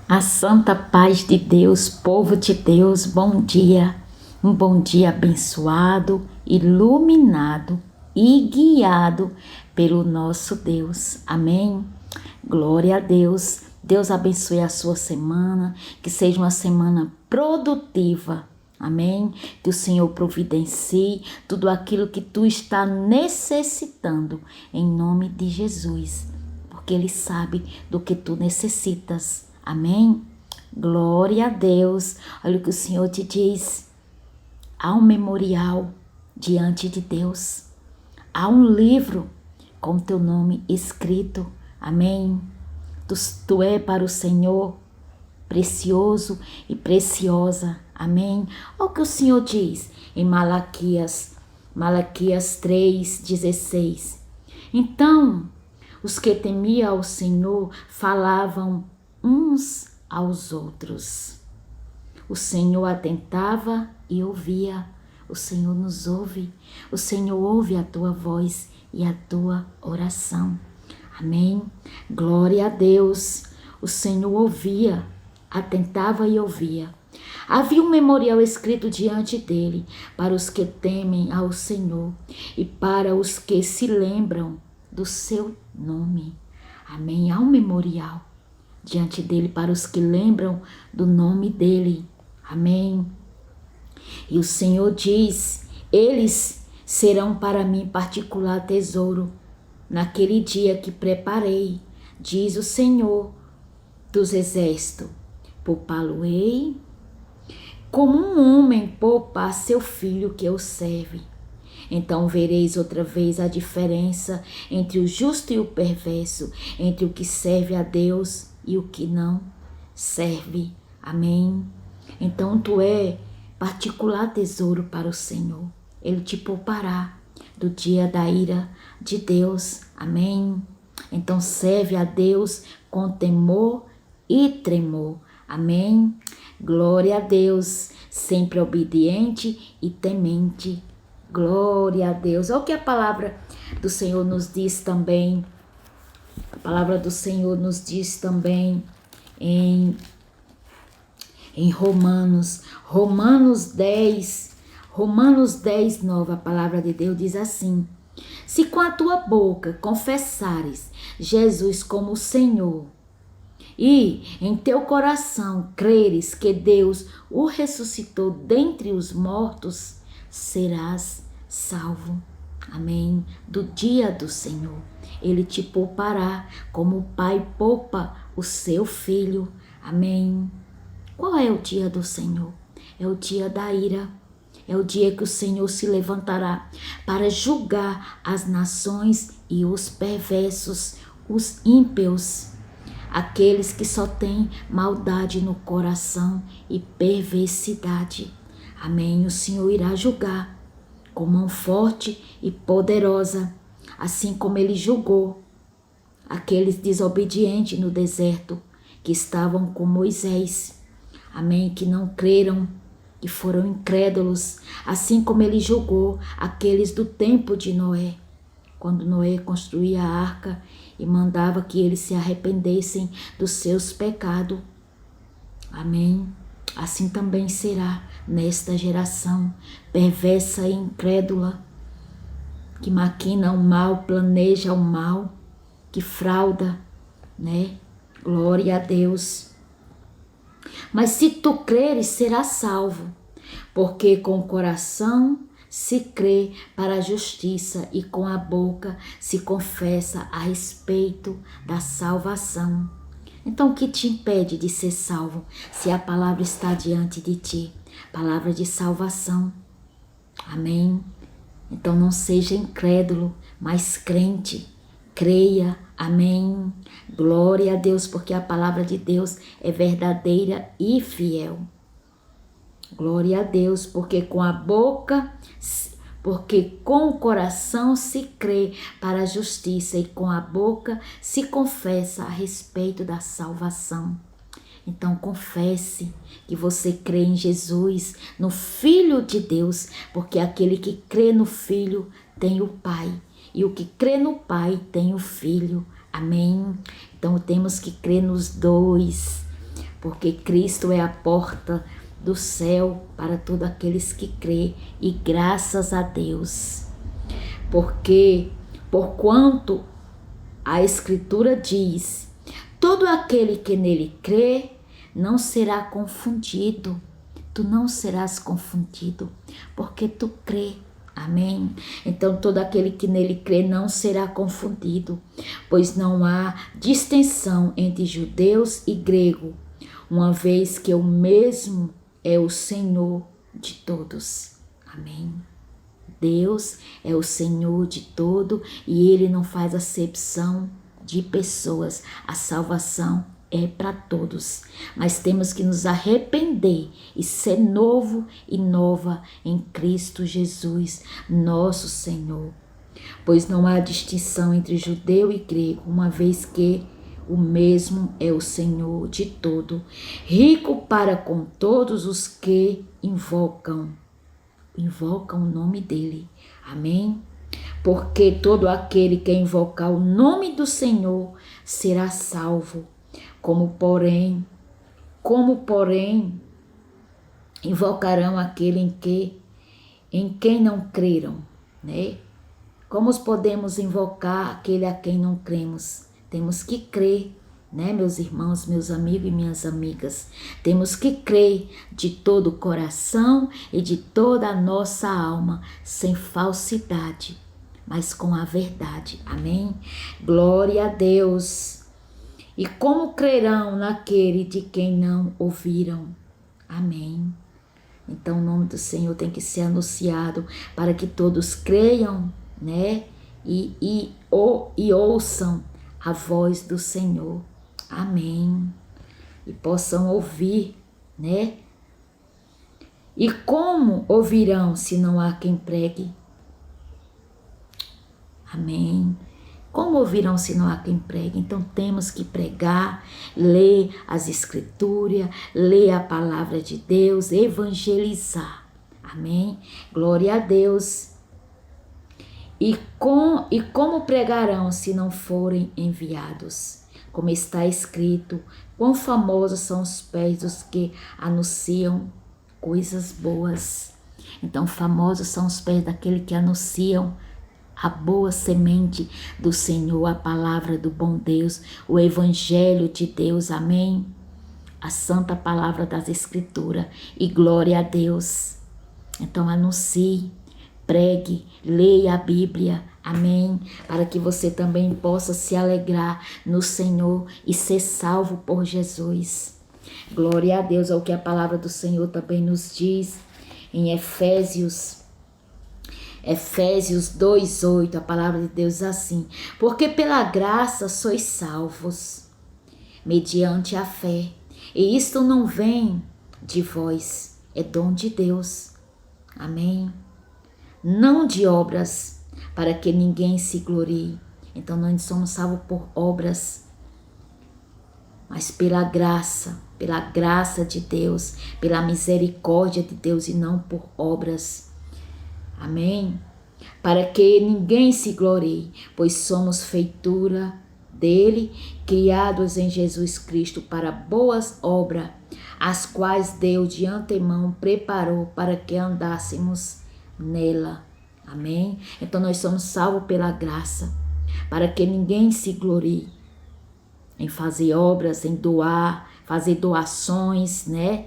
A santa paz de Deus, povo de Deus, bom dia. Um bom dia abençoado, iluminado e guiado pelo nosso Deus. Amém? Glória a Deus. Deus abençoe a sua semana, que seja uma semana produtiva. Amém? Que o Senhor providencie tudo aquilo que tu está necessitando, em nome de Jesus, porque Ele sabe do que tu necessitas. Amém? Glória a Deus. Olha o que o Senhor te diz. Há um memorial diante de Deus. Há um livro com teu nome escrito. Amém? Tu é para o Senhor precioso e preciosa. Amém? Olha o que o Senhor diz em Malaquias 3:16. Então, os que temiam ao Senhor falavam uns aos outros. O Senhor atentava e ouvia. O Senhor nos ouve. O Senhor ouve a tua voz e a tua oração. Amém? Glória a Deus. O Senhor ouvia, atentava e ouvia. Havia um memorial escrito diante dele para os que temem ao Senhor e para os que se lembram do seu nome. Amém? Há um memorial diante dele para os que lembram do nome dele. Amém? E o Senhor diz: eles serão para mim particular tesouro naquele dia que preparei, diz o Senhor dos exércitos. Poupá-lo-ei como um homem poupa a seu filho que o serve. Então vereis outra vez a diferença entre o justo e o perverso, entre o que serve a Deus e o que não serve. Amém? Então tu é particular tesouro para o Senhor. Ele te poupará do dia da ira de Deus. Amém? Então serve a Deus com temor e tremor. Amém? Glória a Deus, sempre obediente e temente. Glória a Deus. Olha o que a palavra do Senhor nos diz também. A palavra do Senhor nos diz também em Romanos 10, 9, a palavra de Deus diz assim: se com a tua boca confessares Jesus como Senhor e em teu coração creres que Deus o ressuscitou dentre os mortos, serás salvo. Amém? Do dia do Senhor. Ele te poupará como o pai poupa o seu filho. Amém? Qual é o dia do Senhor? É o dia da ira. É o dia que o Senhor se levantará para julgar as nações e os perversos, os ímpios, aqueles que só têm maldade no coração e perversidade. Amém? O Senhor irá julgar com mão forte e poderosa, assim como ele julgou aqueles desobedientes no deserto que estavam com Moisés. Amém? Que não creram, que foram incrédulos, assim como ele julgou aqueles do tempo de Noé, quando Noé construía a arca e mandava que eles se arrependessem dos seus pecados. Amém? Assim também será nesta geração perversa e incrédula, que maquina o mal, planeja o mal, que frauda, né? Glória a Deus. Mas se tu creres, serás salvo, porque com o coração se crê para a justiça e com a boca se confessa a respeito da salvação. Então, o que te impede de ser salvo, se a palavra está diante de ti? Palavra de salvação. Amém? Então, não seja incrédulo, mas crente. Creia. Amém? Glória a Deus, porque a palavra de Deus é verdadeira e fiel. Glória a Deus, porque com o coração se crê para a justiça e com a boca se confessa a respeito da salvação. Então confesse que você crê em Jesus, no Filho de Deus, porque aquele que crê no Filho tem o Pai, e o que crê no Pai tem o Filho. Amém? Então temos que crer nos dois, porque Cristo é a porta do céu para todos aqueles que crê, e graças a Deus, porque porquanto a Escritura diz, todo aquele que nele crê não será confundido. Tu não serás confundido, porque tu crê. Amém? Então todo aquele que nele crê não será confundido, pois não há distinção entre judeus e grego, uma vez que o mesmo é o Senhor de todos. Amém? Deus é o Senhor de todo e Ele não faz acepção de pessoas. A salvação é para todos, mas temos que nos arrepender e ser novo e nova em Cristo Jesus, nosso Senhor. Pois não há distinção entre judeu e grego, uma vez que o mesmo é o Senhor de todo, rico para com todos os que invocam o nome dele. Amém? Porque todo aquele que invocar o nome do Senhor será salvo. Como porém invocarão aquele em quem não creram, né? Como podemos invocar aquele a quem não cremos? Temos que crer, né, meus irmãos, meus amigos e minhas amigas? Temos que crer de todo o coração e de toda a nossa alma, sem falsidade, mas com a verdade. Amém? Glória a Deus. E como crerão naquele de quem não ouviram? Amém. Então o nome do Senhor tem que ser anunciado para que todos creiam, né? E ouçam a voz do Senhor. Amém. E possam ouvir, né? E como ouvirão se não há quem pregue? Amém. Como ouvirão se não há quem pregue? Então temos que pregar, ler as Escrituras, ler a palavra de Deus, evangelizar. Amém? Glória a Deus. E como pregarão se não forem enviados? Como está escrito, quão famosos são os pés dos que anunciam coisas boas. Então famosos são os pés daqueles que anunciam a boa semente do Senhor, a palavra do bom Deus, o evangelho de Deus, amém? A santa palavra das Escrituras, e glória a Deus. Então anuncie, pregue, leia a Bíblia, amém? Para que você também possa se alegrar no Senhor e ser salvo por Jesus. Glória a Deus, é o que a palavra do Senhor também nos diz em Efésios 2:8, a palavra de Deus diz assim: porque pela graça sois salvos, mediante a fé, e isto não vem de vós, é dom de Deus, amém? Não de obras, para que ninguém se glorie. Então nós não somos salvos por obras, mas pela graça de Deus, pela misericórdia de Deus, e não por obras. Amém? Para que ninguém se glorie, pois somos feitura dele, criados em Jesus Cristo para boas obras, as quais Deus de antemão preparou para que andássemos nela. Amém? Então nós somos salvos pela graça, para que ninguém se glorie em fazer obras, em doar, fazer doações, né?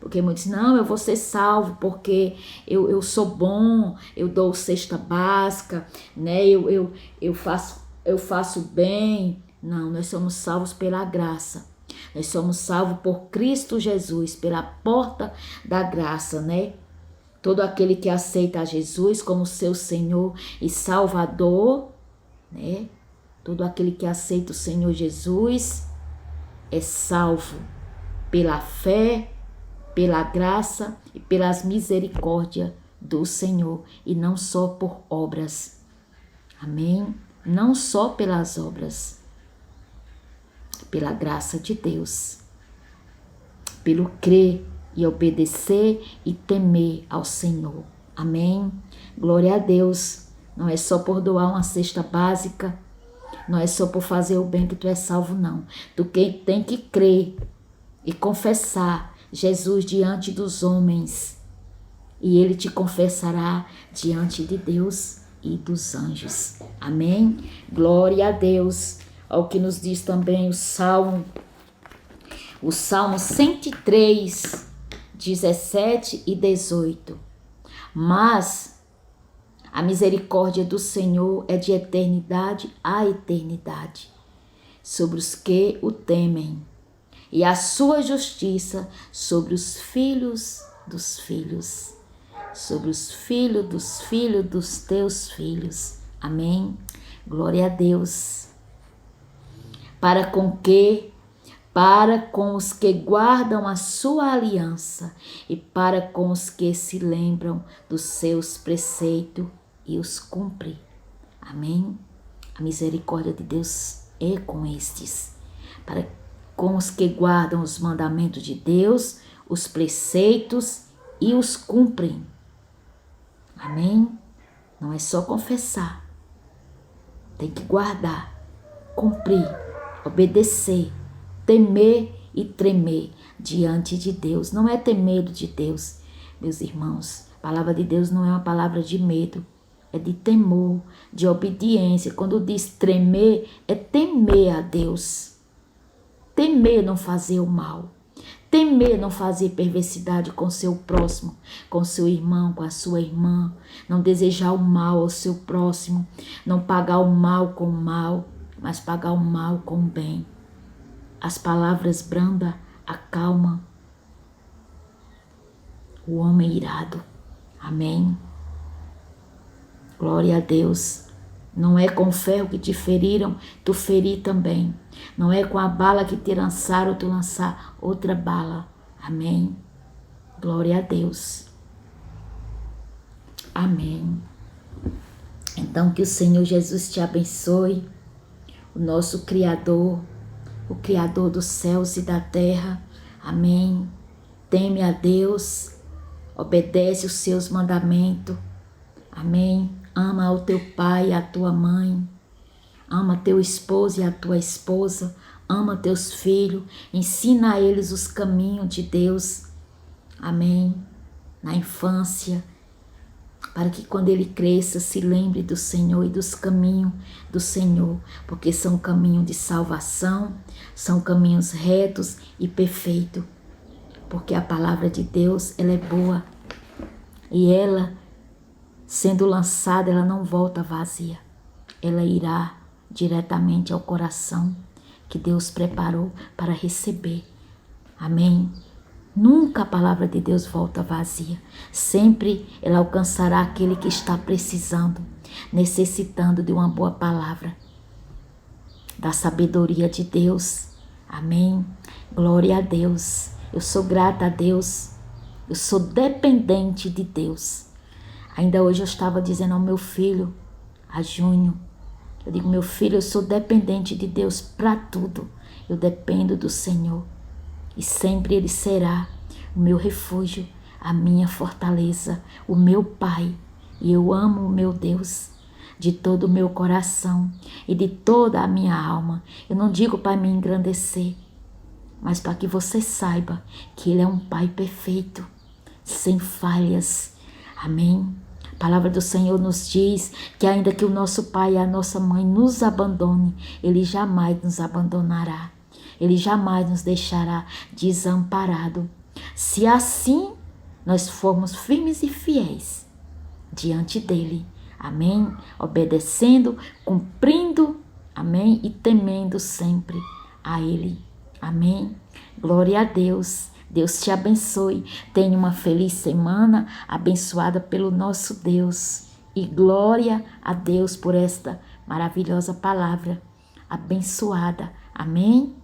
Porque muitos, não, eu vou ser salvo porque eu sou bom, eu dou cesta básica, né? Eu faço bem. Não, nós somos salvos pela graça. Nós somos salvos por Cristo Jesus, pela porta da graça, né? Todo aquele que aceita a Jesus como seu Senhor e Salvador, né? Todo aquele que aceita o Senhor Jesus é salvo pela fé, pela graça e pelas misericórdias do Senhor, e não só por obras. Amém? Não só pelas obras, pela graça de Deus, pelo crer e obedecer e temer ao Senhor. Amém? Glória a Deus. Não é só por doar uma cesta básica, não é só por fazer o bem que tu é salvo, não. Tu tem que crer, e confessar Jesus diante dos homens, e ele te confessará diante de Deus e dos anjos. Amém? Glória a Deus. Ao que nos diz também o Salmo 103, 17 e 18. Mas a misericórdia do Senhor é de eternidade a eternidade sobre os que o temem, e a sua justiça sobre os filhos dos filhos, sobre os filhos dos teus filhos. Amém? Glória a Deus. Para com os que guardam a sua aliança e para com os que se lembram dos seus preceitos e os cumprem. Amém? A misericórdia de Deus é com estes, para com os que guardam os mandamentos de Deus, os preceitos e os cumprem. Amém? Não é só confessar, tem que guardar, cumprir, obedecer, temer e tremer diante de Deus. Não é ter medo de Deus, meus irmãos. A palavra de Deus não é uma palavra de medo, é de temor, de obediência. Quando diz tremer, é temer a Deus. Temer não fazer o mal. Temer não fazer perversidade com seu próximo, com seu irmão, com a sua irmã. Não desejar o mal ao seu próximo. Não pagar o mal com o mal, mas pagar o mal com o bem. As palavras brandas acalmam o homem irado. Amém? Glória a Deus. Não é com o ferro que te feriram, tu ferir também. Não é com a bala que te lançaram, tu lançar outra bala. Amém? Glória a Deus. Amém. Então que o Senhor Jesus te abençoe, o nosso Criador, o Criador dos céus e da terra. Amém. Teme a Deus, obedece os seus mandamentos. Amém. Ama o teu pai e a tua mãe. Ama teu esposo e a tua esposa. Ama teus filhos. Ensina a eles os caminhos de Deus. Amém. Na infância, para que quando ele cresça se lembre do Senhor e dos caminhos do Senhor, porque são caminhos de salvação, são caminhos retos e perfeitos, porque a palavra de Deus, ela é boa e ela, sendo lançada, ela não volta vazia, ela irá diretamente ao coração que Deus preparou para receber. Amém? Nunca a palavra de Deus volta vazia. Sempre ela alcançará aquele que está precisando, necessitando de uma boa palavra, da sabedoria de Deus. Amém? Glória a Deus. Eu sou grata a Deus. Eu sou dependente de Deus. Ainda hoje eu estava dizendo ao meu filho, a Júnior, eu digo, meu filho, eu sou dependente de Deus para tudo. Eu dependo do Senhor. E sempre Ele será o meu refúgio, a minha fortaleza, o meu Pai. E eu amo o meu Deus de todo o meu coração e de toda a minha alma. Eu não digo para me engrandecer, mas para que você saiba que Ele é um Pai perfeito, sem falhas. Amém? A palavra do Senhor nos diz que ainda que o nosso pai e a nossa mãe nos abandone, Ele jamais nos abandonará. Ele jamais nos deixará desamparado. Se assim nós formos firmes e fiéis diante dele. Amém? Obedecendo, cumprindo, amém? E temendo sempre a ele. Amém? Glória a Deus. Deus te abençoe. Tenha uma feliz semana, abençoada pelo nosso Deus. E glória a Deus por esta maravilhosa palavra abençoada. Amém?